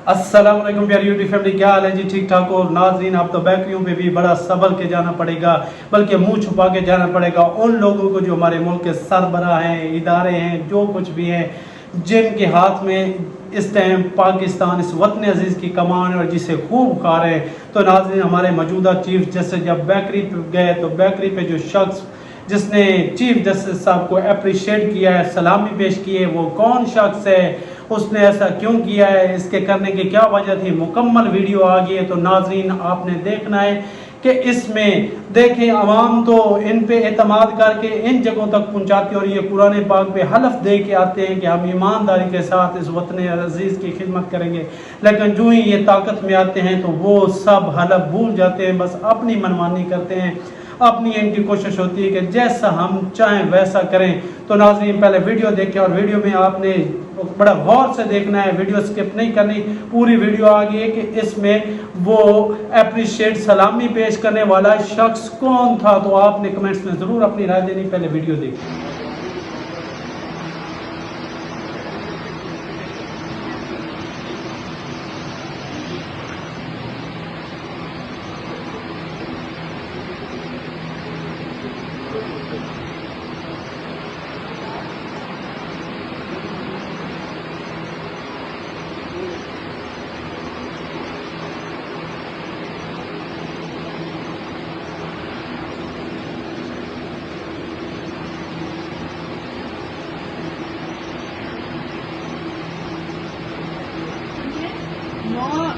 अस्सलाम वालेकुम प्यारी यूट्यूब फैमिली, क्या हाल है जी? ठीक ठाक हो नाज़रीन? आप तो बैकरियों पे भी बड़ा संभल के जाना पड़ेगा, बल्कि मुंह छुपा के जाना पड़ेगा उन लोगों को जो हमारे मुल्क के सरबराह हैं, इदारे हैं, जो कुछ भी हैं, जिनके हाथ में इस टाइम पाकिस्तान इस वतन अजीज़ की कमान और जिसे खूब खा रहे हैं। तो नाज़रीन, हमारे मौजूदा चीफ जस्टिस जब बेकरी पे गए तो बेकरी पे जो शख्स जिसने चीफ जस्टिस साहब को अप्रिशिएट किया है, सलामी पेश की है, वो कौन शख्स है, उसने ऐसा क्यों किया है, इसके करने की क्या वजह थी, मुकम्मल वीडियो आ गई है। तो नाजरीन, आपने देखना है कि इसमें देखें अवाम तो इन पे एतमाद करके इन जगहों तक पहुंचाती है और ये कुरान पाक पे हलफ दे के आते हैं कि हम ईमानदारी के साथ इस वतन अजीज़ की खिदमत करेंगे, लेकिन जो ही ये ताकत में आते हैं तो वो सब हलफ भूल जाते हैं, बस अपनी मनमानी करते हैं। अपनी इनकी कोशिश होती है कि जैसा हम चाहें वैसा करें। तो नाज़रीन, पहले वीडियो देखें और वीडियो में आपने बड़ा गौर से देखना है, वीडियो स्किप नहीं करनी, पूरी वीडियो आ गई है कि इसमें वो अप्रिशिएट सलामी पेश करने वाला शख्स कौन था। तो आपने कमेंट्स में ज़रूर अपनी राय देनी, पहले वीडियो देखें।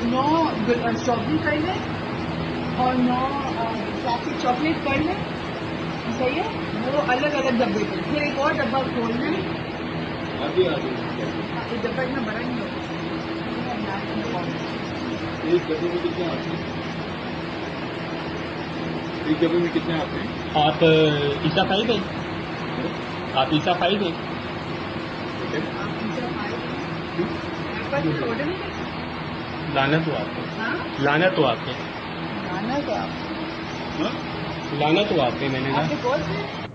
नौ स्ट्रॉबेरी कर लें और 9 क्लासिक चॉकलेट कर लें, सही है। वो अलग अलग डब्बे पे, फिर एक और डब्बा खोल लें। इस डब्बा इतना बड़ा नहीं होता। एक डब्बे में कितने आते हैं? एक डब्बे में कितने आते हैं? आप ईसा फाइव है, आप ईसा फाइव है। ऑर्डर नहीं कर सकते। लाना तो आपको, हाँ, लाना तो आपके, गाना तो आप हाँ? लाना तो आपके, मैंने आपके कहा कौन से